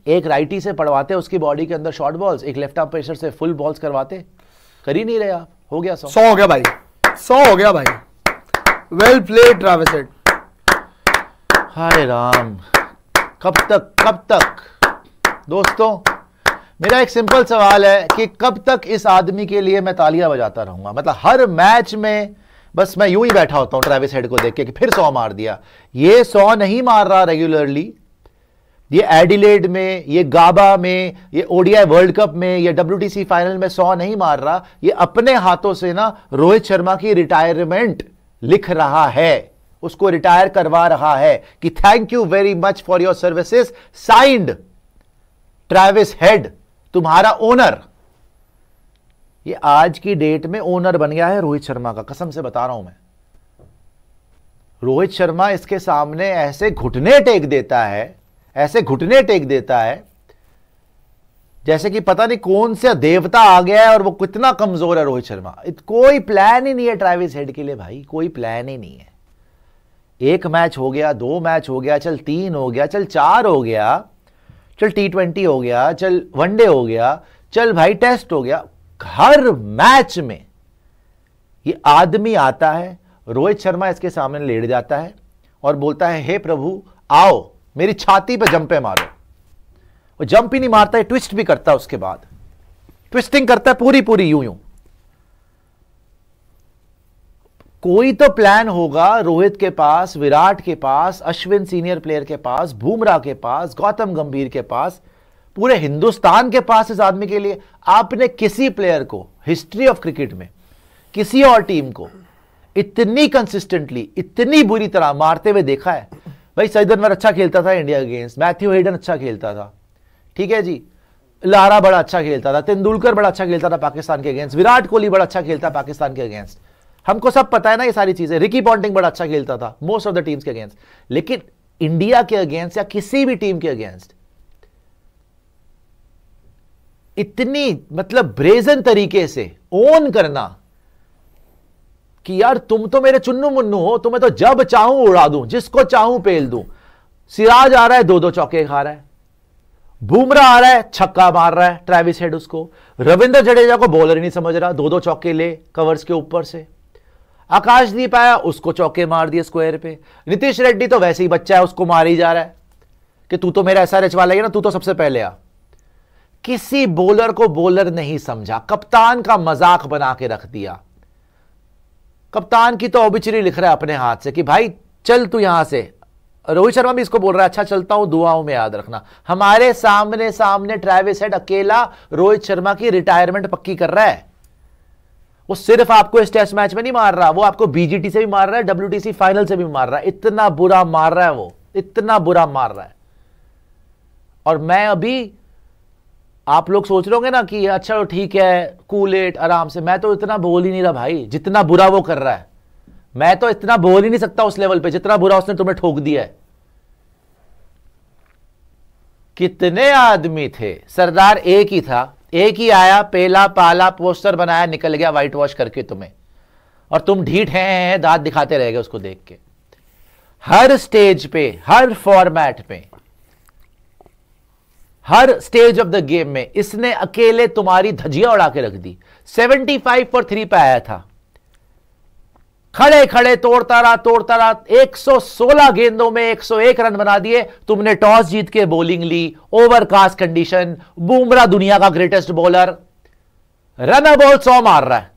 एक राइटी से पढ़वाते उसकी बॉडी के अंदर शॉर्ट बॉल्स, एक लेफ्ट आर्म पेसर से फुल बॉल्स करवाते, कर ही नहीं रहे आप। हो गया 100 हो गया भाई, 100 हो गया भाई। Well played Travis Head. हाय राम, कब तक दोस्तों, मेरा एक सिंपल सवाल है कि कब तक इस आदमी के लिए मैं तालियां बजाता रहूंगा? मतलब हर मैच में बस मैं यूं ही बैठा होता हूं ट्रैविस हेड को देख के कि फिर 100 मार दिया। ये 100 नहीं मार रहा रेगुलरली, ये एडिलेड में, ये गाबा में, ये ओडीआई वर्ल्ड कप में, ये WTC फाइनल में 100 नहीं मार रहा। ये अपने हाथों से ना रोहित शर्मा की रिटायरमेंट लिख रहा है, उसको रिटायर करवा रहा है कि thank you very much for your services, signed Travis head, तुम्हारा ओनर। ये आज की डेट में ओनर बन गया है रोहित शर्मा का, कसम से बता रहा हूं मैं। रोहित शर्मा इसके सामने ऐसे घुटने टेक देता है, ऐसे घुटने टेक देता है जैसे कि पता नहीं कौन सा देवता आ गया है और वो कितना कमजोर है रोहित शर्मा। कोई प्लान ही नहीं है ट्रैविस हेड के लिए भाई, कोई प्लान ही नहीं है। एक मैच हो गया, 2 मैच हो गया, चल 3 हो गया, चल 4 हो गया, चल T20 हो गया, चल वनडे हो गया, चल भाई टेस्ट हो गया। हर मैच में ये आदमी आता है, रोहित शर्मा इसके सामने लेट जाता है और बोलता है हे प्रभु आओ मेरी छाती पे जंपे मारो। वो जंप ही नहीं मारता है, ट्विस्ट भी करता है, उसके बाद ट्विस्टिंग करता है पूरी यूं यूं। कोई तो प्लान होगा रोहित के पास, विराट के पास, अश्विन सीनियर प्लेयर के पास, बुमराह के पास, गौतम गंभीर के पास, पूरे हिंदुस्तान के पास इस आदमी के लिए। आपने किसी प्लेयर को हिस्ट्री ऑफ क्रिकेट में, किसी और टीम को इतनी कंसिस्टेंटली, इतनी बुरी तरह मारते हुए देखा है? भाई सईद अनवर अच्छा खेलता था इंडिया के अगेंस्ट, मैथ्यू हेडन अच्छा खेलता था, ठीक है जी, लारा बड़ा अच्छा खेलता था, तेंदुलकर बड़ा अच्छा खेलता था पाकिस्तान के अगेंस्ट, विराट कोहली बड़ा अच्छा खेलता पाकिस्तान के अगेंस्ट, हमको सब पता है ना ये सारी चीजें। रिकी पॉन्टिंग बड़ा अच्छा खेलता था मोस्ट ऑफ द टीम्स के अगेंस्ट, लेकिन इंडिया के अगेंस्ट या किसी भी टीम के अगेंस्ट इतनी मतलब ब्रेजन तरीके से ओन करना कि यार तुम तो मेरे चुन्नू मुन्नू हो, तुम्हें तो जब चाहूं उड़ा दूं, जिसको चाहूं पेल दूं। सिराज आ रहा है 2-2 चौके खा रहा है, बुमराह आ रहा है छक्का मार रहा है ट्रैविस हेड उसको, रविंद्र जडेजा को बॉलर ही नहीं समझ रहा, 2-2 चौके ले कवर्स के ऊपर से, आकाशदीप आया उसको चौके मार दिए स्क्वायर पे, नीतीश रेड्डी तो वैसे ही बच्चा है उसको मार ही जा रहा है कि तू तो मेरा SRH वाला है ना, तू तो सबसे पहले आ। किसी बॉलर को बॉलर नहीं समझा, कप्तान का मजाक बना के रख दिया। कप्तान की तो ऑबिचरी लिख रहा है अपने हाथ से कि भाई चल तू यहां से। रोहित शर्मा भी इसको बोल रहा है अच्छा चलता हूं, दुआओं में याद रखना। हमारे सामने सामने ट्रैविस हेड अकेला रोहित शर्मा की रिटायरमेंट पक्की कर रहा है। वो सिर्फ आपको इस टेस्ट मैच में नहीं मार रहा, वो आपको BGT से भी मार रहा है, WTC फाइनल से भी मार रहा है। इतना बुरा मार रहा है वो, इतना बुरा मार रहा है। और मैं अभी, आप लोग सोच रहे होंगे ना कि अच्छा ठीक है कूल इट आराम से, मैं तो इतना बोल ही नहीं रहा भाई जितना बुरा वो कर रहा है। मैं तो इतना बोल ही नहीं सकता उस लेवल पे जितना बुरा उसने तुम्हें ठोक दिया है। कितने आदमी थे, सरदार एक ही था, एक ही आया, पेला पाला पोस्टर बनाया, निकल गया व्हाइट वॉश करके तुम्हें, और तुम ढीठ हैं दांत दिखाते रह गए उसको देख के। हर स्टेज पे, हर फॉर्मेट पे, हर स्टेज ऑफ द गेम में इसने अकेले तुम्हारी धजिया उड़ा के रख दी। 75 for 3 पे आया था, खड़े खड़े तोड़ता रहा 116 गेंदों में 101 रन बना दिए। तुमने टॉस जीत के बॉलिंग ली, ओवरकास्ट कंडीशन, बुमराह दुनिया का ग्रेटेस्ट बॉलर, रन बॉल 100 मार रहा है,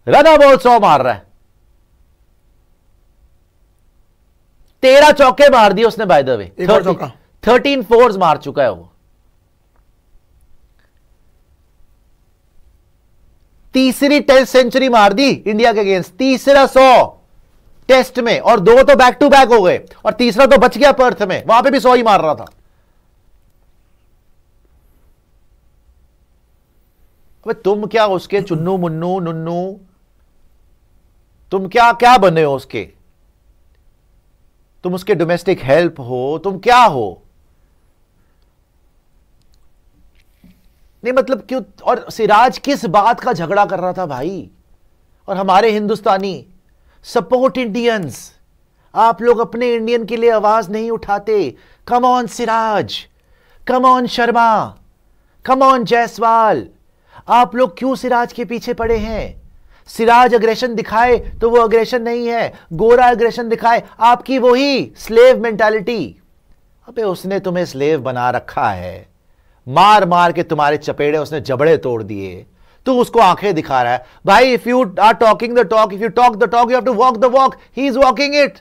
रन बॉल 100 मार रहा है। 13 चौके मार दिए उसने बाय द वे, 13 फोर्स मार चुका है वो। तीसरी टेस्ट सेंचुरी मार दी इंडिया के अगेंस्ट, तीसरा 100 टेस्ट में, और 2 तो बैक टू बैक हो गए, और तीसरा तो बच गया पर्थ में, वहां पे भी 100 ही मार रहा था। अबे तुम क्या उसके चुन्नू मुन्नू नुन्नू, तुम क्या क्या बने हो उसके? तुम उसके डोमेस्टिक हेल्प हो, तुम क्या हो? नहीं मतलब क्यों? और सिराज किस बात का झगड़ा कर रहा था भाई? और हमारे हिंदुस्तानी सपोर्ट इंडियंस, आप लोग अपने इंडियन के लिए आवाज नहीं उठाते। Come on Siraj, come on Sharma, come on Jaiswal, आप लोग क्यों सिराज के पीछे पड़े हैं? सिराज अग्रेशन दिखाए तो वो अग्रेशन नहीं है, गोरा अग्रेशन दिखाए आपकी वही स्लेव मेंटालिटी। अबे उसने तुम्हें स्लेव बना रखा है, मार मार के तुम्हारे चपेड़े उसने जबड़े तोड़ दिए, तू उसको आंखें दिखा रहा है। भाई if you are talking the talk, if you talk the talk, you have to walk the walk. He is walking it,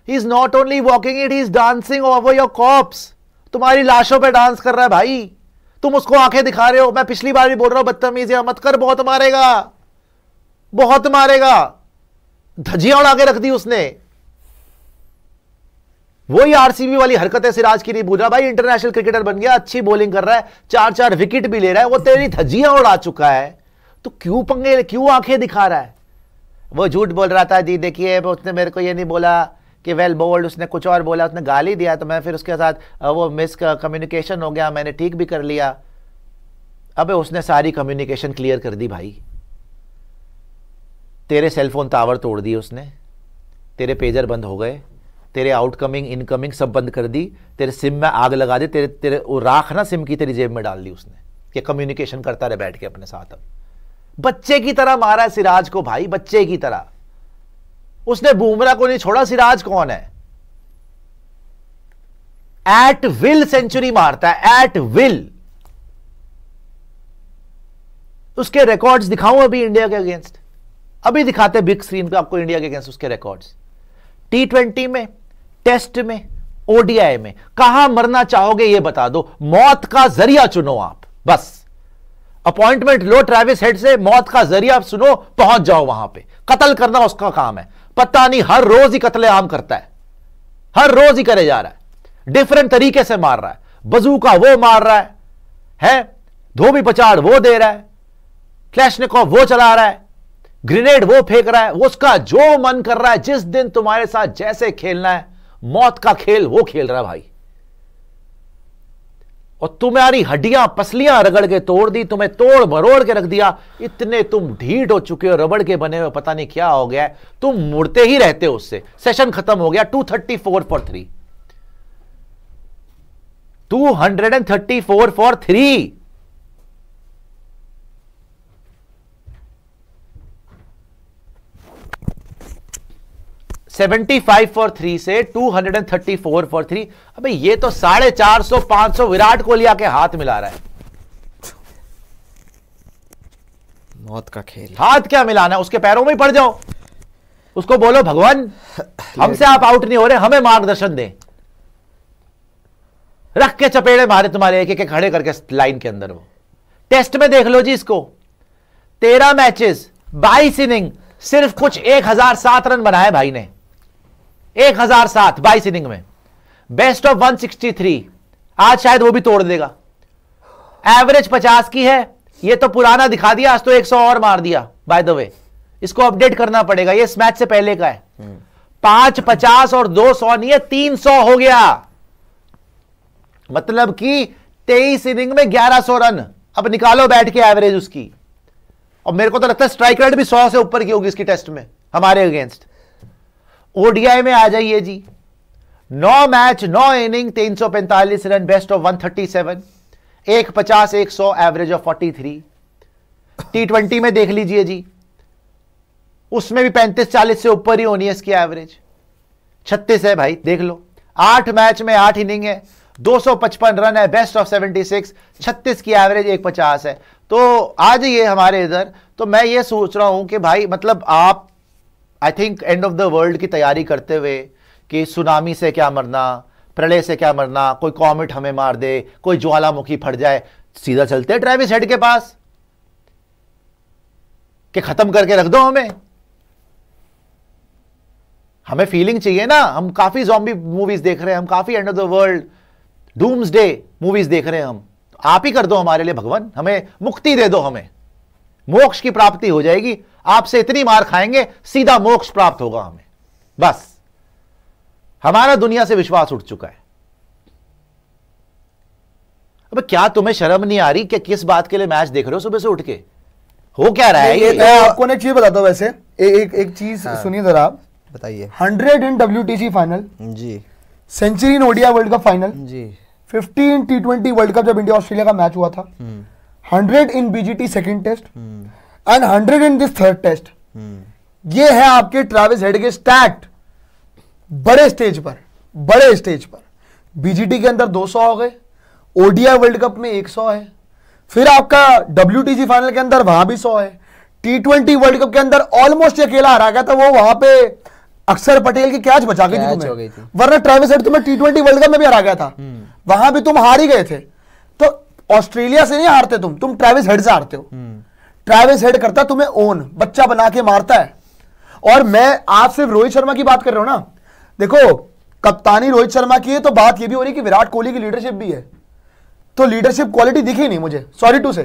he is not only walking it, he is dancing over your corpse. तुम्हारी लाशों पे dance कर रहा है भाई, तुम उसको आंखें दिखा रहे हो। मैं पिछली बार भी बोल रहा हूं बदतमीजी मत कर, बहुत मारेगा, बहुत मारेगा। धज्जियां उड़ा के रख दी उसने। वही आरसीबी वाली हरकत है सिराज की, नहीं भूल रहा भाई। इंटरनेशनल क्रिकेटर बन गया, अच्छी बॉलिंग कर रहा है, 4-4 विकेट भी ले रहा है, वो तेरी धज्जियां उड़ा चुका है, तो क्यों पंगे, क्यों आंखें दिखा रहा है? वो झूठ बोल रहा था जी, देखिए उसने मेरे को ये नहीं बोला कि वेल बोल्ड, उसने कुछ और बोला, उसने गाली दिया, तो मैं फिर उसके साथ वो मिस कम्युनिकेशन हो गया, मैंने ठीक भी कर लिया। अबे उसने सारी कम्युनिकेशन क्लियर कर दी भाई, तेरे सेलफोन टावर तोड़ दिए उसने, तेरे पेजर बंद हो गए, तेरे आउटकमिंग इनकमिंग सब बंद कर दी, तेरे सिम में आग लगा दी, तेरे तेरे वो राख ना सिम की तेरी जेब में डाल दी उसने, कि कम्युनिकेशन करता रहे बैठ के अपने साथ। अब बच्चे की तरह मारा है सिराज को भाई, बच्चे की तरह। उसने बुमराह को नहीं छोड़ा। सिराज कौन है? एट विल सेंचुरी मारता है, एट विल। उसके रिकॉर्ड्स दिखाऊं अभी इंडिया के अगेंस्ट, अभी दिखाते बिग स्क्रीन पे आपको इंडिया के अगेंस्ट उसके रिकॉर्ड्स। T20 में, टेस्ट में, ओडीआई में कहां मरना चाहोगे ये बता दो, मौत का जरिया चुनो आप, बस अपॉइंटमेंट लो ट्रेविस हेड से, मौत का जरिया सुनो, पहुंच जाओ वहां पे। कत्ल करना उसका काम है, पता नहीं हर रोज ही कत्ले आम करता है, हर रोज ही करे जा रहा है, डिफरेंट तरीके से मार रहा है। बजूका वो मार रहा है धोबी पचाड़ वो दे रहा है, क्लैशनिकोव वो चला रहा है, ग्रेनेड वो फेंक रहा है, वो उसका जो मन कर रहा है, जिस दिन तुम्हारे साथ जैसे खेलना है, मौत का खेल वो खेल रहा है भाई। और तुम्हारी हड्डियां पसलियां रगड़ के तोड़ दी, तुम्हें तोड़ मरोड़ के रख दिया, इतने तुम ढीठ हो चुके हो, रबड़ के बने हुए, पता नहीं क्या हो गया है, तुम मुड़ते ही रहते हो उससे। सेशन खत्म हो गया, 234 फॉर 3, 234 फॉर 3। $75 फॉर 3 से 234 फॉर 3। अबे ये तो 450-500 विराट कोहली आके हाथ मिला रहा है। मौत का खेल, हाथ क्या मिलाना है, उसके पैरों में ही पड़ जाओ, उसको बोलो भगवान हमसे आप आउट नहीं हो रहे, हमें मार्गदर्शन दें। रख के चपेड़े मारे तुम्हारे एक एक खड़े करके लाइन के अंदर। वो टेस्ट में देख लो जी इसको, 13 मैचेस, 22 इनिंग, सिर्फ कुछ 1007 रन बनाए भाई ने, 1007 22 इनिंग में, बेस्ट ऑफ 163। आज शायद वो भी तोड़ देगा। एवरेज 50 की है, ये तो पुराना दिखा दिया, आज तो 100 और मार दिया। बाय द वे इसको अपडेट करना पड़ेगा, ये इस मैच से पहले का है। 5 50 और 200 नहीं है, 300 हो गया, मतलब कि 23 इनिंग में 1100 रन। अब निकालो बैठ के एवरेज उसकी, और मेरे को तो लगता है स्ट्राइक रेट भी 100 से ऊपर की होगी इसकी टेस्ट में हमारे अगेंस्ट। ओडीआई में आ जाइए जी, 9 match 9 inning 345 run, best of 137, 150 100, average of 43। T20 में देख लीजिए जी, उसमें भी 35-40 से ऊपर ही होनी है इसकी एवरेज, 36 है भाई, देख लो। 8 मैच में 8 इनिंग है, 255 रन है, बेस्ट ऑफ 76, 36 की एवरेज, 150 है। तो आ जाइए हमारे इधर। तो मैं ये सोच रहा हूं कि भाई मतलब आप I think end of the world की तैयारी करते हुए कि सुनामी से क्या मरना, प्रलय से क्या मरना, कोई कॉमेट हमें मार दे, कोई ज्वालामुखी फट जाए, सीधा चलते हैं ट्रेविस हेड के पास कि खत्म करके रख दो हमें। हमें फीलिंग चाहिए ना, हम काफी ज़ॉम्बी मूवीज देख रहे हैं, हम काफी end of the world doomsday movies देख रहे हैं हम। आप ही कर दो हमारे लिए भगवान, हमें मुक्ति दे दो, हमें मोक्ष की प्राप्ति हो जाएगी। आपसे इतनी मार खाएंगे सीधा मोक्ष प्राप्त होगा हमें, बस। हमारा दुनिया से विश्वास उठ चुका है। अब क्या तुम्हें शर्म नहीं आ रही कि किस बात के लिए मैच देख रहे हो सुबह से उठ के? हो क्या रहा है ये? मैं आपको एक चीज बताता हूं वैसे, एक चीज सुनिए जरा आप, बताइए। 100 इन WTC फाइनल जी, century in ODI world cup final जी, 15 T20 वर्ल्ड कप जब इंडिया ऑस्ट्रेलिया का मैच हुआ था, 100 in BGT second test and 100 in this third test. ये है आपके ट्रेविस हेड के स्टैट बड़े स्टेज पर। बीजीटी के अंदर 200 हो गए, ओडीआई वर्ल्ड कप में 100 है, फिर आपका WTC फाइनल के अंदर वहां भी 100 है, T20 वर्ल्ड कप के अंदर ऑलमोस्ट अकेला हरा गया था, वो वहां पे अक्षर पटेल की कैच बचा गई थी तुम्हें, वरना ट्रेविस हेड तुम्हें T20 वर्ल्ड कप में भी हरा गया था, वहां भी तुम हार ही गए थे। तो ऑस्ट्रेलिया से नहीं हारते तुम ट्रेविस हेड से हारते हो। ट्रेविस हेड करता तुम्हें ओन, बच्चा बना के मारता है। और मैं आप सिर्फ रोहित शर्मा की बात कर रहे हो ना, देखो कप्तानी रोहित शर्मा की है तो बात ये भी हो रही है कि विराट कोहली की लीडरशिप भी है, तो लीडरशिप क्वालिटी दिखी नहीं मुझे, सॉरी टू से।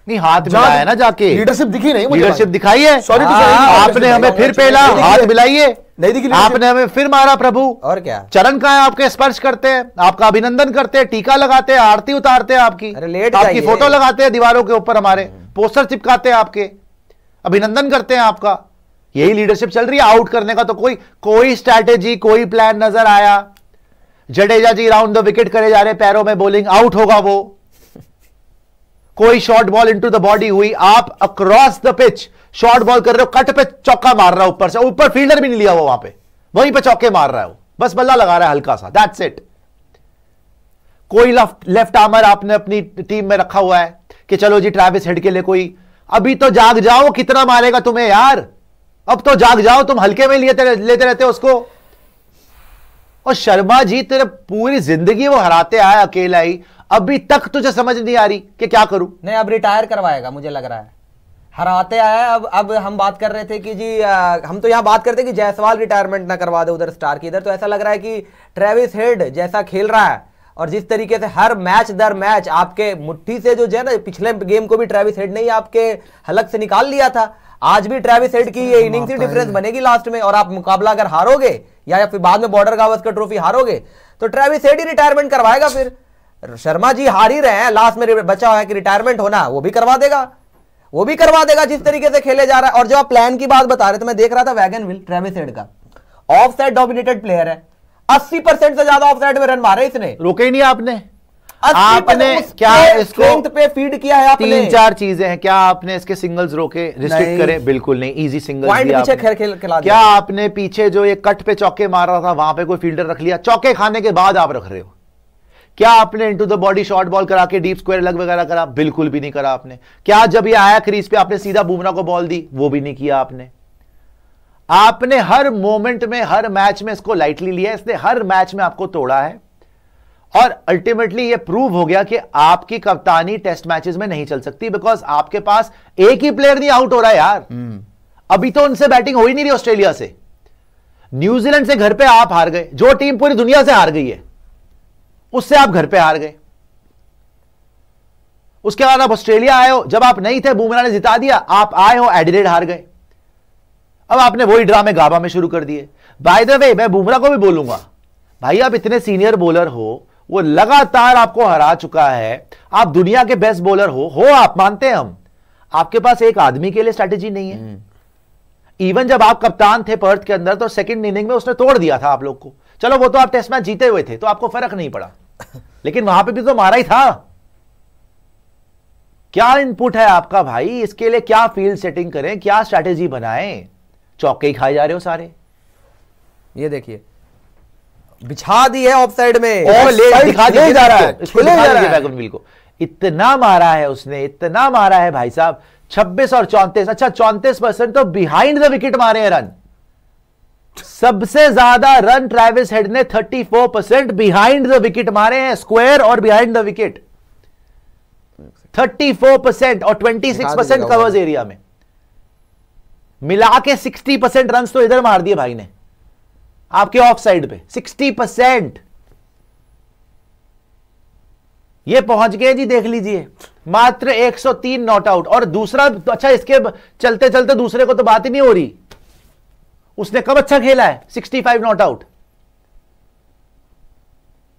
नहीं, हाथ मिलाया ना जाके, लीडरशिप दिखी नहीं मुझे, लीडरशिप दिखाई है, सॉरी टू से। आपने हमें फिर पहला हाथ मिलाइए, नहीं दिखी, आपने हमें फिर मारा प्रभु। और क्या, चरण का है आपके, स्पर्श करते हैं, आपका अभिनंदन करते हैं, टीका लगाते हैं, आरती उतारते हैं आपकी, आपकी फोटो लगाते हैं दीवारों के ऊपर, हमारे पोस्टर चिपकाते हैं आपके, अभिनंदन करते हैं आपका। यही लीडरशिप चल रही है। आउट करने का तो कोई स्ट्रैटेजी, कोई प्लान नजर आया? जडेजा जी राउंड द विकेट करे जा रहे, पैरों में बॉलिंग, आउट होगा वो। कोई short ball into the body हुई, आप across the pitch short ball कर रहे हो, कट पे चौका मार रहा है ऊपर से, ऊपर फील्डर भी नहीं लिया वो, वहां पे वहीं पे चौके मार रहा है वो, बस बल्ला लगा रहा है हल्का सा, दैट्स इट। कोई लेफ्ट आर्मर आपने अपनी टीम में रखा हुआ है कि चलो जी ट्रेविस हेड के लिए कोई, अभी तो जाग जाओ, कितना मारेगा तुम्हें यार, अब तो जाग जाओ, तुम हल्के में लेते रहते हो उसको। और शर्मा जी तेरे पूरी जिंदगी वो हराते आया अकेला ही, अभी तक तुझे समझ नहीं आ रही कि क्या करूं? नहीं, अब रिटायर करवाएगा मुझे लग रहा है, हराते आया। अब हम बात कर रहे थे कि जी हम तो यहां बात करते कि जायसवाल रिटायरमेंट ना करवा दे उधर स्टार की, इधर तो ऐसा लग रहा है कि ट्रेविस हेड जैसा खेल रहा है और जिस तरीके से हर मैच दर मैच आपके मुट्ठी से जो है ना, पिछले गेम को भी ट्रेविस हेड ने ही आपके हलक से निकाल लिया था, आज भी ट्रेविस हेड की ये इनिंग्स ही डिफरेंस बनेगी लास्ट में। और आप मुकाबला अगर हारोगे या फिर बाद में बॉर्डर गावस्कर ट्रॉफी हारोगे तो ट्रेविस हेड ही रिटायरमेंट करवाएगा। फिर शर्मा जी हार ही रहे हैं, लास्ट में बचा हुआ है कि रिटायरमेंट होना, वो भी करवा देगा जिस तरीके से खेले जा रहा है। और जब आप प्लान की बात बता रहे थे, मैं देख रहा था वैगनविल ट्रेविस हेड का ऑफ साइड डोमिनेटेड प्लेयर है, 80% से ज्यादा ऑफ साइड में रन मारे इसने, रोके ही नहीं आपने क्या इसको पे फीड किया है आपने? 3-4 चीजें हैं, क्या आपने इसके सिंगल्स रोके, रिस्ट्रिक्ट करे? बिल्कुल नहीं, इजी सिंगल्स दिया आपने। क्या आपने पीछे जो ये कट पे चौके मार रहा था वहां पे कोई फील्डर रख लिया? चौके खाने के बाद आप रख रहे हो। क्या आपने into the body short ball करा के डीप स्क्वायर लग वगैरह करा? बिल्कुल भी नहीं करा आपने। क्या जब ये आया क्रीज पे आपने सीधा बुमराह को बॉल दी? वो भी नहीं किया आपने। आपने हर मोमेंट में, हर मैच में इसको लाइटली लिया, इसने हर मैच में आपको तोड़ा है और अल्टीमेटली ये प्रूव हो गया कि आपकी कप्तानी टेस्ट मैचेस में नहीं चल सकती, बिकॉज आपके पास एक ही प्लेयर नहीं आउट हो रहा है यार। अभी तो उनसे बैटिंग हो ही नहीं रही ऑस्ट्रेलिया से, न्यूजीलैंड से घर पे आप हार गए, जो टीम पूरी दुनिया से हार गई है उससे आप घर पे हार गए। उसके बाद आप ऑस्ट्रेलिया आए हो, जब आप नहीं थे बुमराह ने जिता दिया, आप आए हो एडिलेड हार गए। अब आपने वही ड्रामे गाबा में शुरू कर दिए। बाय द वे मैं बुमराह को भी बोलूंगा, भाई आप इतने सीनियर बॉलर हो, वो लगातार आपको हरा चुका है, आप दुनिया के बेस्ट बॉलर हो आप मानते हैं हम, आपके पास एक आदमी के लिए स्ट्रैटेजी नहीं है। इवन जब आप कप्तान थे पर्थ के अंदर तो सेकंड इनिंग में उसने तोड़ दिया था आप लोग को। चलो वो तो आप टेस्ट मैच जीते हुए थे तो आपको फर्क नहीं पड़ा, लेकिन वहां पे भी तो मारा ही था। क्या इनपुट है आपका भाई? इसके लिए क्या फील्ड सेटिंग करें, क्या स्ट्रैटेजी बनाएं? चौके ही खाए जा रहे हो सारे। ये देखिए बिछा दी है ऑफ साइड में, दिखा दिया जा रहा है बैगनविल को। इतना मारा है उसने, इतना मारा है भाई साहब, 26 और 34, अच्छा 34% तो बिहाइंड द विकेट मारे हैं रन। सबसे ज्यादा रन ट्रेविस हेड ने 34% बिहाइंड द विकेट मारे हैं, स्क्वायर और बिहाइंड द विकेट 34% और 26% कवर्स एरिया में मिला के 60% रन तो इधर मार दिए भाई ने आपके ऑफ साइड पे। 60% ये पहुंच गए जी, देख लीजिए मात्र 103 नॉट आउट। और दूसरा अच्छा, इसके चलते चलते दूसरे को तो बात ही नहीं हो रही, उसने कब अच्छा खेला है? 65 नॉट आउट।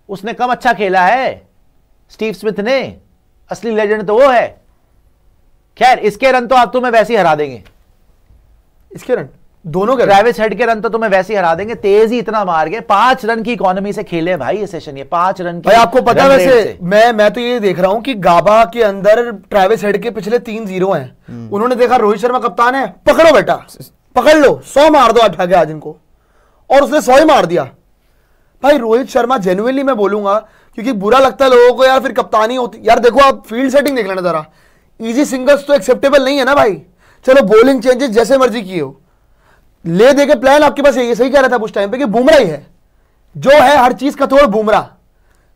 उसने कब अच्छा खेला है? स्टीव स्मिथ ने। असली लेजेंड तो वो है। खैर इसके रन तो आप तुम्हें वैसे ही हरा देंगे। इसके रन दोनों के ट्रेविस हेड के रन तो तुम्हें वैसे ही हरा देंगे, तेज ही इतना मार गए। 5 रन की इकोनॉमी से खेले भाई ये सेशन, ये 5 रन की। भाई आपको पता रन वैसे रेट से। मैं तो ये देख रहा हूं कि गाबा के अंदर ट्रेविस हेड के पिछले 3 0 हैं। उन्होंने देखा रोहित शर्मा कप्तान है, पकड़ो बेटा, पकड़ लो, 100 मार दो उठा के आज इनको, और उसने 100 ही मार दिया। भाई रोहित शर्मा जेन्युइनली मैं बोलूंगा, क्योंकि बुरा लगता है लोगों को यार, फिर कप्तानी होती यार। देखो आप फील्ड सेटिंग देख लेना जरा, इजी सिंगल्स तो एक्सेप्टेबल नहीं है ना भाई। चलो बॉलिंग चेंजेस जैसे मर्जी किए हो, ले दे के प्लान आपके पास ये सही कह रहा था उस टाइम पे कि बुमराह ही है जो है हर चीज का तोड़। बुमराह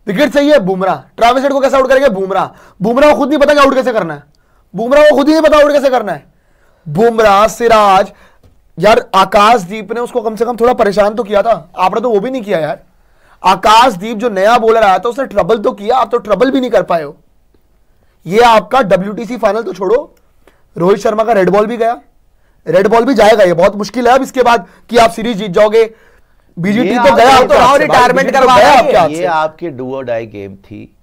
विकेट सही है, बुमराह ट्रेविस हेड को कैसे आउट करेंगे, बुमराह को खुद नहीं पता कि आउट कैसे करना है, बुमराह को खुद ही नहीं पता आउट कैसे करना है। बुमराह, सिराज, यार आकाशदीप ने उसको कम से कम थोड़ा परेशान तो किया था, आपने तो वो भी नहीं किया यार। आकाशदीप जो नया बॉलर आया था उसने ट्रबल तो किया, आप तो ट्रबल भी नहीं कर पाए हो। ये आपका WTC फाइनल तो छोड़ो, रोहित शर्मा का रेड बॉल भी गया, रेड बॉल भी जाएगा, ये बहुत मुश्किल है अब इसके बाद कि आप सीरीज जीत जाओगे। बीजीटी तो गया, तो आओ रिटायरमेंट करवा रहे हैं। ये आपकी डू और डाई गेम थी,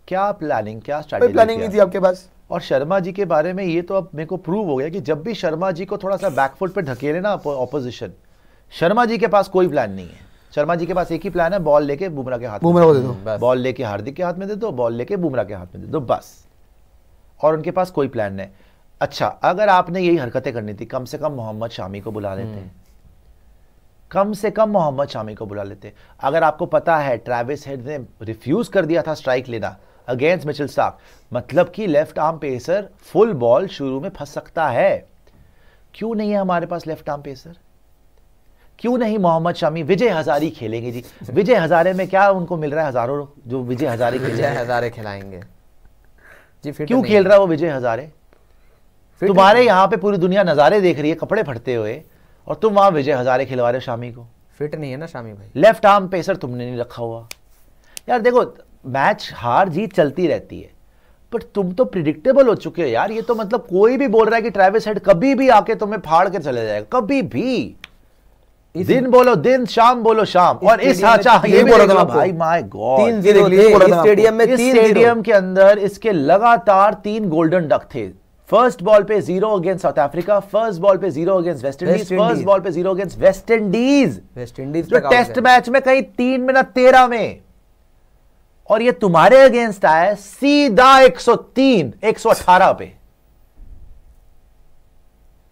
क्या प्लानिंग, क्या स्ट्रैटेजी, प्लानिंग नहीं थी आपके पास। और शर्मा जी के बारे में ये तो अब मेरे को प्रूव हो गया कि जब भी शर्मा जी को थोड़ा सा बैकफुट पे ढकेले ना ऑपोजिशन, शर्मा जी के पास कोई प्लान नहीं है। शर्मा जी के पास एक ही प्लान है, बॉल लेके बुमराह के हाथ में बुमराह को दे दो, बॉल लेके हार्दिक के हाथ में दे दो, बॉल लेके बुमराह के हाथ में दे दो, बस। और उनके पास कोई प्लान नहीं। अच्छा, अगर आपने यही हरकतें करनी थी, कम से कम मोहम्मद शामी को बुला लेते, कम से कम मोहम्मद शामी को बुला लेते। अगर आपको पता है ट्रेविस हेड ने रिफ्यूज कर दिया था स्ट्राइक लेना अगेंस्ट मिचेल स्टार्क, मतलब कि left arm pacer full ball शुरू में फंस सकता है। क्यों नहीं है हमारे पास लेफ्ट आर्म पेसर, क्यों नहीं मोहम्मद शामी? विजय हजारे खेलेंगे जी, विजय हजारे में क्या उनको मिल रहा है, हजारों जो विजय हजारे खिलाएंगे जी। क्यों खेल रहा है वो विजय हजारे? तुम्हारे यहाँ पे पूरी दुनिया नजारे देख रही है कपड़े फटते हुए, और तुम वहां विजय हजारे खिलवा रहे हो शामी को। फिट नहीं है ना शामी भाई। लेफ्ट आर्म पेसर तुमने नहीं रखा हुआ यार। देखो मैच हार जीत चलती रहती है, पर तुम तो प्रिडिक्टेबल हो चुके हो यार। ये तो मतलब कोई भी बोल रहा है कि ट्रेविस हेड कभी भी आके तुम्हें फाड़ के चले जाएगा, कभी भी। दिन बोलो दिन, शाम बोलो शाम। और इस ये बोला था भाई, माय गॉड, 3-0 स्टेडियम में, स्टेडियम के अंदर इसके लगातार 3 गोल्डन डक थे। फर्स्ट बॉल पे 0 against south Africa, first ball पे 0 against West Indies, first ball पे 0 अगेंस्ट वेस्ट इंडीज जो टेस्ट मैच में कहीं 3 मिनट 13 में, और ये तुम्हारे अगेंस्ट आया सीधा 103 118 पे।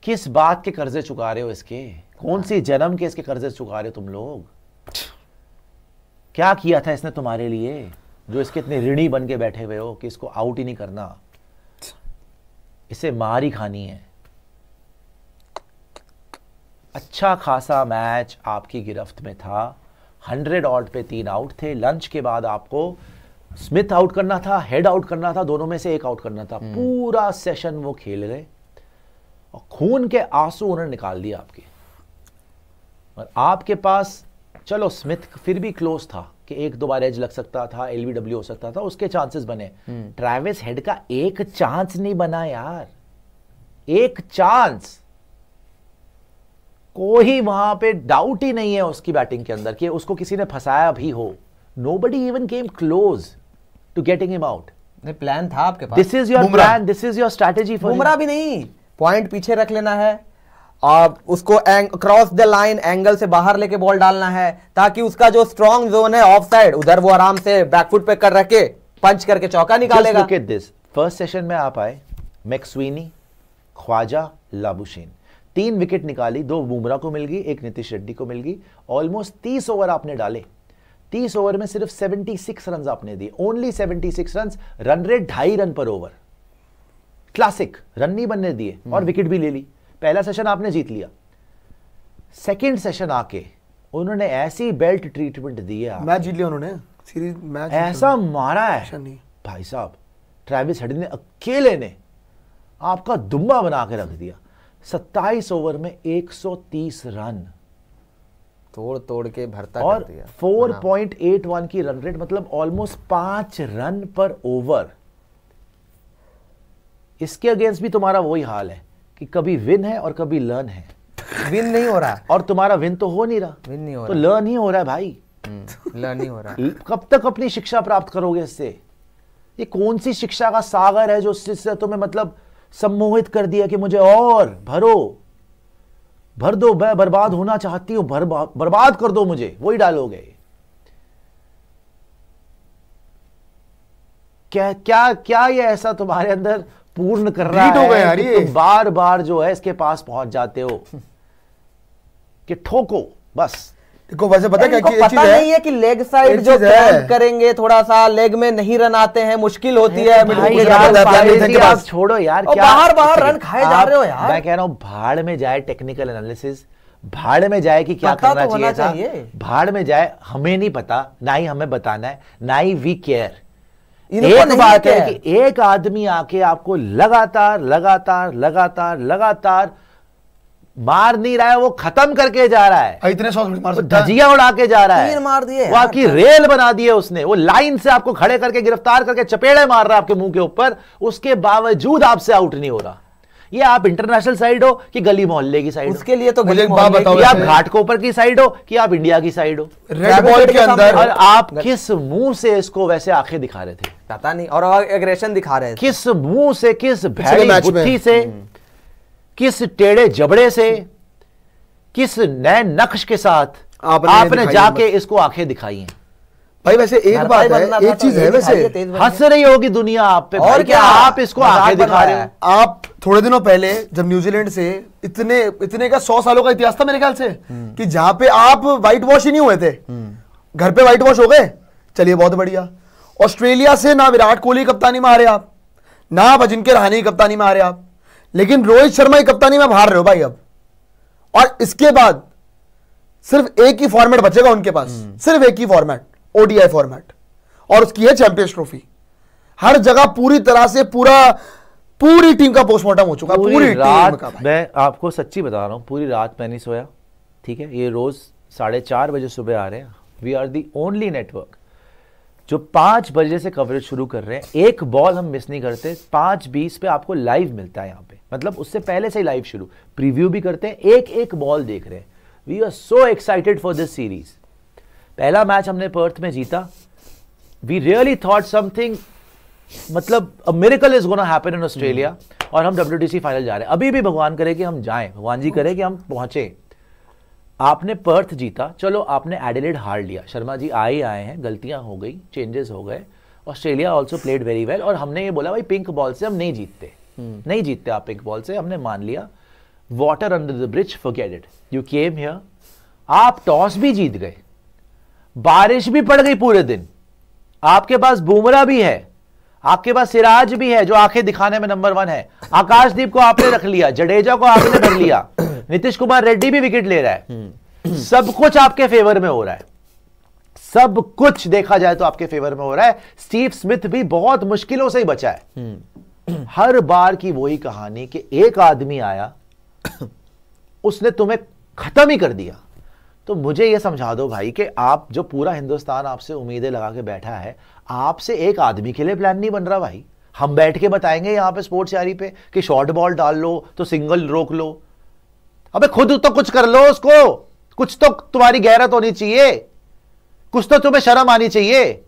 किस बात के कर्जे चुका रहे हो इसके? कौन सी जन्म के इसके कर्जे चुका रहे हो तुम लोग? क्या किया था इसने तुम्हारे लिए जो इसके इतने ऋणी बन के बैठे हुए हो कि इसको आउट ही नहीं करना, इसे मार ही खानी है। अच्छा खासा मैच आपकी गिरफ्त में था, 100 ऑड पे 3 आउट थे। लंच के बाद आपको स्मिथ आउट करना था, हेड आउट करना था, दोनों में से एक आउट करना था। पूरा सेशन वो खेल गए और खून के आंसू उन्होंने निकाल दिया आपके। और आपके पास चलो स्मिथ फिर भी क्लोज था कि 1-2 बार एज लग सकता था, LBW हो सकता था, उसके चांसेस बने। ट्रेविस हेड का एक चांस नहीं बना यार, एक चांस। कोई वहां पे डाउट ही नहीं है उसकी बैटिंग के अंदर कि उसको किसी ने फंसाया भी हो। Nobody even came close to getting him out. Plan था आपके पास। This is your plan, this is your strategy for him. Bumrah भी नहीं, पॉइंट पीछे रख लेना है, आप उसको क्रॉस द लाइन एंगल से बाहर लेके बॉल डालना है, ताकि उसका जो स्ट्रॉन्ग जोन है ऑफ साइड, उधर वो आराम से बैकफुट पे कर रखे पंच करके चौका निकालेगा। Just look at this. First session में आप आए, मैक्सवेनी, ख्वाजा, लाबुशेन, 3 विकेट निकाली, 2 बुमराह को मिल गई, 1 नीतीश रेड्डी को मिल गई। ऑलमोस्ट 30 ओवर आपने डाले, 30 ओवर में सिर्फ 76 रन आपने दिए, only 76 run. Run rate 2.5 run पर ओवर, क्लासिक। रन नहीं बनने दिए और विकेट भी ले ली। पहला सेशन आपने जीत लिया। सेकंड सेशन आके उन्होंने ऐसी बेल्ट ट्रीटमेंट दी है, मैच जीत लिया उन्होंने, सीरीज मैच ऐसा मारा है भाई साहब, ट्रेविस हेड ने अकेले ने आपका दुम्बा बना के रख दिया। 27 ओवर में 130 रन तोड़ तोड़ के भरता और कर दिया। 4.81 की रन रेट, मतलब ऑलमोस्ट 5 रन पर ओवर। इसके अगेंस्ट भी तुम्हारा वही हाल है कि कभी विन है और कभी लर्न है। विन नहीं हो रहा, और तुम्हारा विन तो हो नहीं रहा, विन नहीं हो तो रहा, लर्न ही हो रहा है भाई। लर्न नहीं हो रहा। कब तक अपनी शिक्षा प्राप्त करोगे इससे? ये कौन सी शिक्षा का सागर है जो इससे तुम्हें मतलब सम्मोहित कर दिया कि मुझे और भरो? भर दो, मैं बर्बाद होना चाहती हूं, बर्बाद कर दो मुझे, वही डायलॉग है। क्या क्या क्या ये ऐसा तुम्हारे अंदर पूर्ण कर रहा हो गया है यार कि ये। तुम बार बार जो है इसके पास पहुंच जाते हो कि ठोको बस। देखो वैसे पता है क्या इनको कि एक पता चीज है, नहीं है कि लेग साइड एक जो चीज है। क्लैंप करेंगे, थोड़ा सा लेग में नहीं रन आते हैं, मुश्किल होती है भाई को मिडिल यार, पता है, फाइजी प्लान के आप पास। छोड़ो यार, और क्या बाहर रन खाए जा रहे हो यार। मैं कह रहा हूं भाड़ में जाए टेक्निकल एनालिसिस, भाड़ में जाए कि क्या पता करना तो होना चाहिए था, चाहिए। भाड़ में जाए, हमें नहीं पता, ना ही हमें बताना है, ना ही वी केयर। इनको एक नहीं बात है care। कि एक आदमी आके आपको लगातार लगातार लगातार लगातार मार नहीं रहा है, वो खत्म करके जा रहा है, इतने 100 थोड़ी मार वो सकता है। धजिया उड़ा के जा रहा है, तीन मार दिए वो यार। आपकी रेल बना दी है उसने, वो लाइन से आपको खड़े करके गिरफ्तार करके चपेड़े मार रहा है आपके मुंह के ऊपर, उसके बावजूद आपसे आउट नहीं हो रहा। ये आप इंटरनेशनल साइड हो कि गली मोहल्ले की साइड हो, उसके लिए तो मुझे गली एक बात मोहल्ले बताओ की- कि आप वैसे- घाट के ऊपर की साइड हो कि आप इंडिया की साइड हो, रेड बॉल के अंदर और आप किस मुंह से इसको वैसे आंखें दिखा रहे थे, पता नहीं, और एग्रेशन दिखा रहे थे। किस मुंह से, किस पिछले भैड़ी मैच में। बुद्धि से, किस टेढ़े जबड़े से, किस नए नक्श के साथ आपने आपने दिखाई जाके हिम्मत। इसको आंखें दिखाई हैं। भाई वैसे एक घर बात पर ही बनना है, था एक तो चीज ये है दिखाइए, वैसे, तेज बन हंस रही होगी दुनिया आप पे, और भाई, क्या? आप इसको मजाक आंखें बन दिखा रहा रहे है। हो। आप थोड़े दिनों पहले जब न्यूजीलैंड से इतने इतने का 100 सालों का इतिहास था मेरे ख्याल से, कि जहां पे आप व्हाइट वॉश ही नहीं हुए थे, घर पे व्हाइट वॉश हो गए, चलिए बहुत बढ़िया। ऑस्ट्रेलिया से ना विराट कोहली कप्तानी में आ रहे आप, ना आप अजिंक्य रहाणे की कप्तानी में आ रहे आप, लेकिन रोहित शर्मा की कप्तानी में हार रहे हो भाई अब। और इसके बाद सिर्फ एक ही फॉर्मेट बचेगा उनके पास, सिर्फ एक ही फॉर्मेट, ओडीआई फॉर्मेट, और उसकी है चैंपियंस ट्रॉफी। हर जगह पूरी तरह से पूरी टीम का पोस्टमार्टम हो चुका, पूरी टीम रात का भाई। मैं आपको सच्ची बता रहा हूँ, पूरी रात मैं नहीं सोया, ठीक है। ये रोज 4:30 बजे सुबह आ रहे हैं। We are the only network जो 5 बजे से कवरेज शुरू कर रहे हैं। एक बॉल हम मिस नहीं करते, 5:20 पे आपको लाइव मिलता है यहाँ पे, मतलब उससे पहले से ही लाइव शुरू, प्रीव्यू भी करते हैं, एक एक बॉल देख रहे हैं। We are so excited for this series. पहला मैच हमने पर्थ में जीता, वी रियली थॉट समथिंग, मतलब a miracle is gonna happen in Australia, और हम WTC फाइनल जा रहे हैं। अभी भी भगवान करे कि हम जाएं, भगवान जी करे कि हम पहुंचे। आपने पर्थ जीता, चलो आपने एडिलेड हार लिया, शर्मा जी आए हैं, गलतियां हो गई, चेंजेस हो गए, Australia also played very well, और हमने ये बोला भाई पिंक बॉल से हम नहीं जीतते, नहीं जीतते आप पिंक बॉल से, हमने मान लिया। Water under the bridge, forget it, you came here, आप टॉस भी जीत गए, बारिश भी पड़ गई पूरे दिन, आपके पास बुमराह भी है, आपके पास सिराज भी है जो आंखें दिखाने में नंबर 1 है, आकाशदीप को आपने रख लिया, जडेजा को आपने धर लिया, नीतीश कुमार रेड्डी भी विकेट ले रहा है, सब कुछ आपके फेवर में हो रहा है, सब कुछ देखा जाए तो आपके फेवर में हो रहा है। स्टीव स्मिथ भी बहुत मुश्किलों से ही बचा है। हर बार की वही कहानी कि एक आदमी आया, उसने तुम्हें खत्म ही कर दिया। तो मुझे यह समझा दो भाई कि आप, जो पूरा हिंदुस्तान आपसे उम्मीदें लगा के बैठा है, आपसे एक आदमी के लिए प्लान नहीं बन रहा भाई। हम बैठ के बताएंगे यहां पे स्पोर्ट्स यारी पे कि शॉर्ट बॉल डाल लो तो सिंगल रोक लो, अबे खुद तो कुछ कर लो, उसको कुछ तो तुम्हारी गैरत होनी चाहिए, कुछ तो तुम्हें शर्म आनी चाहिए।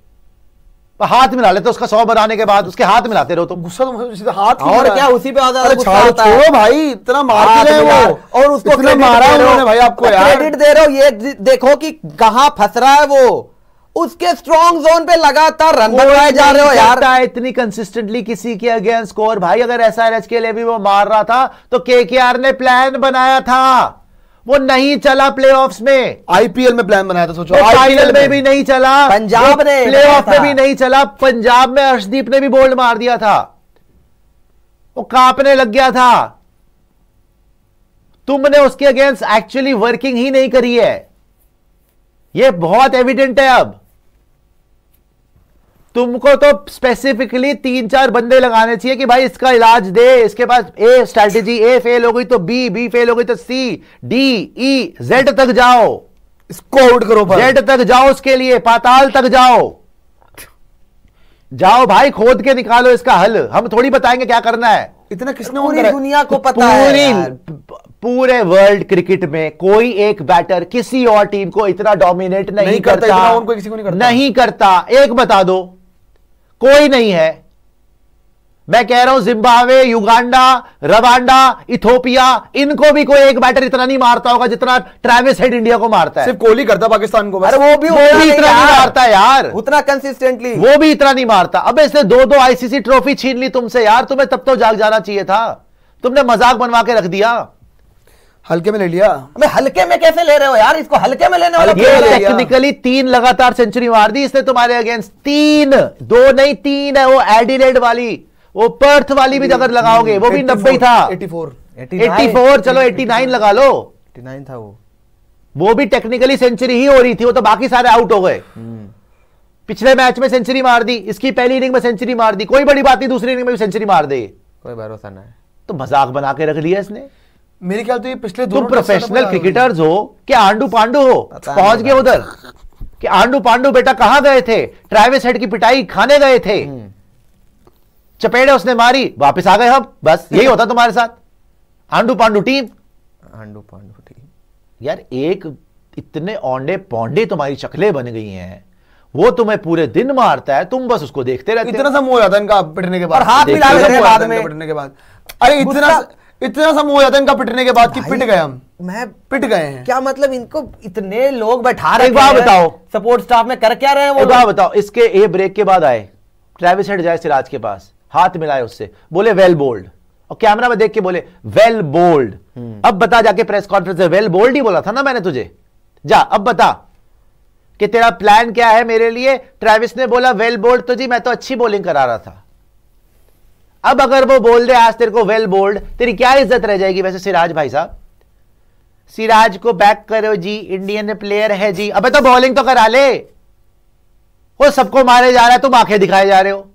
हाथ मिला लेते उसका 100 बनाने के बाद, उसके हाथ मिलाते रहो तुम। गुस्सा तो सीधा हाथ क्यों और मिला क्या, है? उसी पे ज्यादा अरे गुस्सा छोड़ो आता है। छोड़ो भाई, इतना मार हाथ के गए मिला, वो, और उसको इतना credit मारा दे रहे हो, उन्होंने भाई आपको यार। क्रेडिट दे रहे हो, ये देखो कि कहां फंस रहा है वो, उसके स्ट्रॉन्ग जोन पे लगातार रन बनवाए जा रहे हो यार। इतनी कंसिस्टेंटली किसी के अगेंस्ट स्कोर भाई, अगर SRH के लिए भी वो मार रहा था तो KKR ने प्लान बनाया था, वो नहीं चला प्लेऑफ्स में। आईपीएल में प्लान बनाया था, सोचो फाइनल में भी नहीं चला, पंजाब ने प्लेऑफ बनाया में भी था। नहीं चला, पंजाब में अर्शदीप ने भी बोल्ड मार दिया था, वो कांपने लग गया था। तुमने उसके अगेंस्ट एक्चुअली वर्किंग ही नहीं करी है, ये बहुत एविडेंट है। अब तुमको तो स्पेसिफिकली 3-4 बंदे लगाने चाहिए कि भाई इसका इलाज दे, इसके पास ए स्ट्रैटेजी, ए फेल हो गई तो बी फेल हो गई तो C, D, E, Z तक जाओ, इसको आउट करो पर। Z तक जाओ, उसके लिए पाताल तक जाओ भाई, खोद के निकालो इसका हल। हम थोड़ी बताएंगे क्या करना है, इतना किसने पूरी दुनिया को पता है यार। पूरे वर्ल्ड क्रिकेट में कोई एक बैटर किसी और टीम को इतना डोमिनेट नहीं करता, इतना उनको किसी को नहीं करता। नहीं करता। एक बता दो, कोई नहीं है। मैं कह रहा हूं जिम्बाब्वे, युगांडा, रवांडा, इथोपिया, इनको भी कोई एक बैटर इतना नहीं मारता होगा जितना ट्रेविस हेड इंडिया को मारता है। सिर्फ कोहली करता पाकिस्तान को बस। अरे वो भी इतना नहीं मारता यार, उतना कंसिस्टेंटली वो भी इतना नहीं मारता। अब इसने 2-2 आईसीसी ट्रॉफी छीन ली तुमसे यार, तुम्हें तब तो जाग जाना चाहिए था, तुमने मजाक बनवा के रख दिया। हल्के में ले लिया। अबे हल्के में कैसे ले रहे हो यार, इसको हल्के में लेने वाला ये टेक्निकली 3 लगातार सेंचुरी मार दी इसने तुम्हारे अगेंस्ट, 3, 2 नहीं 3 है। वो एडिलेड वाली, वो पर्थ वाली भी अगर लगाओगे वो भी 90 था, 84, चलो 89 लगा लो, 89 था वो भी टेक्निकली सेंचुरी ही हो रही थी, वो तो बाकी सारे आउट हो गए। पिछले मैच में सेंचुरी मार दी, इसकी पहली इनिंग में सेंचुरी मार दी, कोई बड़ी बात नहीं, दूसरी इनिंग में भी सेंचुरी मार दे, कोई भरोसा ना है। तो मजाक बना के रख लिया इसने। मेरे ख्याल तो ये पिछले तुम प्रोफेशनल क्रिकेटर्स हो कि आंडू पांडू हो, पहुंच गए उधर कि आंडू पांडू बेटा कहां गए थे, ट्रेविस हेड की पिटाई खाने गए थे, चपेड़े उसने मारी, वापस आ गए हम, बस यही होता तुम्हारे साथ। आंडू पांडू टीम, आंडू पांडू टीम यार एक इतने औंडे पौंडे तुम्हारी शक्लें बन गई हैं, वो तुम्हें पूरे दिन मारता है, तुम बस उसको देखते रहते। इतना सा मुंह हो जाता है इनका पिटने के बाद, और हाथ मिला लेते हैं बाद में पिटने के बाद। अरे इतना सा मुंह हो जाता है इनका पिटने के बाद कि पिट गए हम, मैं पिट गए हैं। क्या मतलब इनको इतने लोग बैठा रहे, एक बात बताओ, सपोर्ट स्टाफ में कर क्या रहे हैं वो? एक बात बताओ, इसके ये ब्रेक के बाद आए, ट्रेविस हेड जाए सिराज के पास, हाथ मिलाए उससे, बोले वेल बोल्ड, और कैमरा में देख के बोले वेल बोल्ड। अब बता जाके प्रेस कॉन्फ्रेंस में, वेल बोल्ड ही बोला था ना मैंने तुझे, जा अब बता कि तेरा प्लान क्या है मेरे लिए। ट्रेविस ने बोला वेल बोल्ड, तो जी मैं तो अच्छी बॉलिंग करा रहा था। अब अगर वो बोल दे आज तेरे को वेल बोल्ड, तेरी क्या इज्जत रह जाएगी वैसे सिराज भाई साहब? सिराज को बैक करो जी, इंडियन प्लेयर है जी, अबे तो बॉलिंग तो करा ले, वो सबको मारे जा रहा है, तुम आंखें दिखाए जा रहे हो।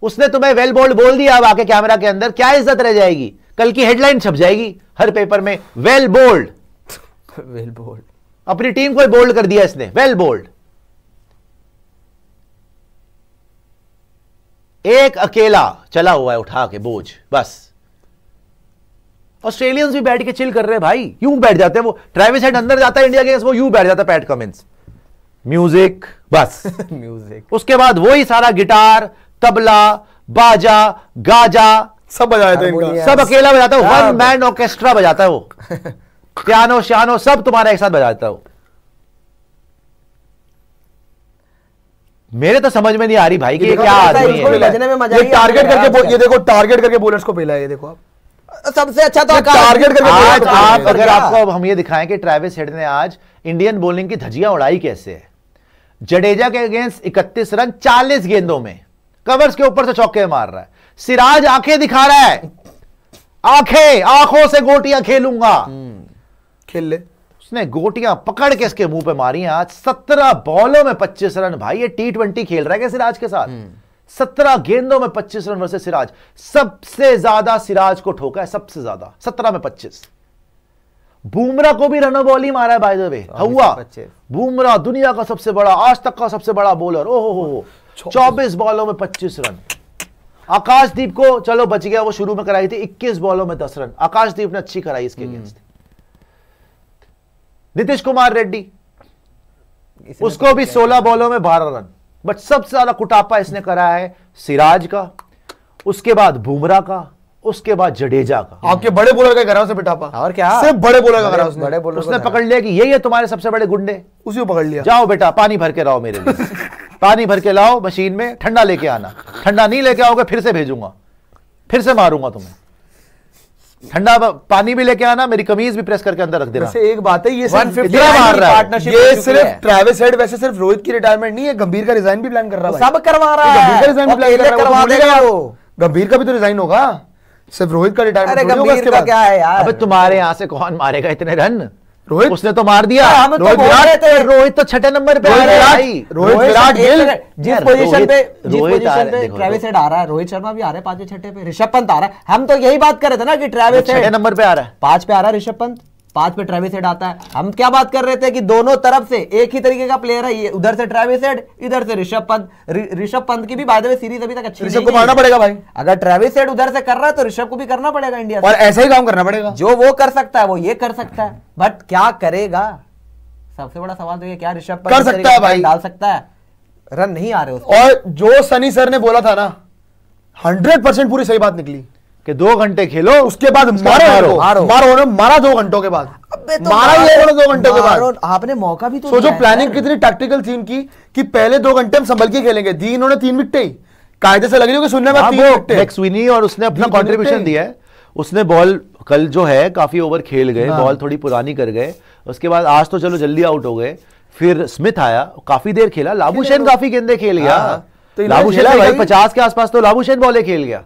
उसने तुम्हें वेल बोल्ड बोल दिया, अब आके कैमरा के अंदर क्या इज्जत रह जाएगी? कल की हेडलाइन छप जाएगी हर पेपर में, वेल बोल्ड। वेल बोल्ड, अपनी टीम को बोल्ड कर दिया इसने, वेल बोल्ड। एक अकेला चला हुआ है उठा के बोझ, बस। ऑस्ट्रेलियंस भी बैठ के चिल कर रहे हैं भाई, यूं बैठ जाते हैं वो। ट्रेविस हेड अंदर जाता है इंडिया के, वो यूं बैठ जाता है पैट कमिंस, म्यूजिक बस म्यूजिक। उसके बाद वही सारा गिटार, तबला, बाजा, गाजा सब बजाया था इनका, सब अकेला बजाता है, वन मैन ऑर्केस्ट्रा बजाता है वो। पियानो शानो सब तुम्हारा एक साथ बजाता है वो। मेरे तो समझ में नहीं आ रही भाई कि ये क्या आदमी है। बजने में मजा ये टारगेट करके, ये देखो टारगेट करके बॉलर्स को पेला है, ये देखो आप सबसे अच्छा तो टारगेट करके। आज आप अगर आपको अब हम ये दिखाएं कि ट्रेविस हेड ने आज इंडियन बॉलिंग की धज्जियां उड़ाई कैसे है। जडेजा के अगेंस्ट 31 रन 40 गेंदों में, कवर्स के ऊपर से चौके मार रहा है। सिराज आंखें दिखा रहा है, आंखों से गोटियां खेलूंगा। खेल ले, उसने गोटियां पकड़ के इसके मुंह पे मारी हैं आज। 17 बॉलों में 25 रन। भाई ये T20 खेल रहा है क्या सिराज के साथ? 17 गेंदों में 25 रन वर्सेस सिराज। सबसे ज्यादा सिराज को ठोका है, सबसे ज्यादा 17 में 25। बुमराह को भी रनो बॉल ही मारा है बाय द वे। हुआ बुमराह दुनिया का सबसे बड़ा, आज तक का सबसे बड़ा बॉलर। ओहो 24 बॉलों में 25 रन। आकाशदीप को चलो बच गया, वो शुरू में कराई थी 21 बॉलों में 10 रन। आकाशदीप ने अच्छी कराई इसके अगेंस्ट। नीतीश कुमार रेड्डी, उसको भी 16 बॉलों में 12 रन। बट सबसे ज्यादा कुटापा इसने करा है सिराज का, उसके बाद बुमराह का, उसके बाद जडेजा का। आपके बड़े बॉलर का करा उसे पिटापा, और क्या सिर्फ बड़े बॉलर का करा उसने। उसने पकड़ लिया कि यही है तुम्हारे सबसे बड़े गुंडे, उसी को पकड़ लिया। जाओ बेटा पानी भर के लाओ मेरे लिए, पानी भर के लाओ मशीन में, ठंडा लेके आना। ठंडा नहीं लेके आओगे फिर से भेजूंगा, फिर से मारूंगा तुम्हें। ठंडा पानी भी लेके आना, मेरी कमीज भी प्रेस करके अंदर रख देना। वैसे एक बात है, ये पार्टनरशिप, ये सिर्फ ट्रेविस हेड, वैसे सिर्फ रोहित की रिटायरमेंट नहीं है, गंभीर का रिजाइन भी प्लान कर रहा है। सब करवा रहा है, गंभीर का रिजाइन भी प्लान कर रहा करवा देगा वो। गंभीर का भी तो रिजाइन होगा, सिर्फ रोहित का रिटायरमेंट। अरे गंभीर का क्या है यार? अबे तुम्हारे यहां से कौन मारेगा इतने रन? रोहित, उसने तो मार दिया। हम तो बोल रहे थे रोहित तो 6 नंबर पे आ रहा है। रोहित विराट गिल, जिस पोजीशन पे ट्रेविस हेड आ रहा है, रोहित शर्मा भी आ रहा है 5वें 6ठे पे, ऋषभ पंत आ रहा है। हम तो यही बात कर रहे थे ना कि ट्रेविस हेड 6 नंबर पे आ रहा है, 5 पे आ रहा है ऋषभ पंत, 5 पे ट्रेविस हेड आता है। हम क्या बात कर रहे थे कि दोनों तरफ से एक ही तरीके का प्लेयर है, ये उधर से ट्रेविस हेड, इधर से ऋषभ पंत। ऋषभ पंत की भी बाय द वे सीरीज अभी तक अच्छी ऋषभ को मारना पड़ेगा भाई। अगर ट्रेविस हेड उधर से कर रहा है तो ऋषभ को भी करना पड़ेगा इंडिया से। और ऐसा ही काम करना पड़ेगा, जो वो कर सकता है वो ये कर सकता है। बट क्या करेगा? सबसे बड़ा सवाल तो ये, क्या ऋषभ पंत कर सकता है भाई, डाल सकता है? रन नहीं आ रहे उसको। और जो सनी सर ने बोला था ना 100% पूरी सही बात निकली कि 2 घंटे खेलो, उसके बाद मारा 2 घंटों के बाद, मारा ही 2 घंटों के बाद। आपने मौका भी तो सोचो प्लानिंग कितनी टैक्टिकल थी इनकी कि पहले 2 घंटे हम संभल के खेलेंगे। दी इन्होंने 3 विकेटें, कायदे से लग रही हो कि सुनने में 3 विकेटें। मैक्सविनी और उसने अपना कंट्रीब्यूशन दिया है, उसने बॉल कल जो है काफी ओवर खेल गए, बॉल थोड़ी पुरानी कर गए, उसके बाद आज तो चलो जल्दी आउट हो गए, फिर स्मिथ आया काफी देर खेला, लाबुशेन काफी गेंदे खेल गया, लाबुशेन भाई 50 के आसपास तो लाबुशेन बॉलें खेल गया।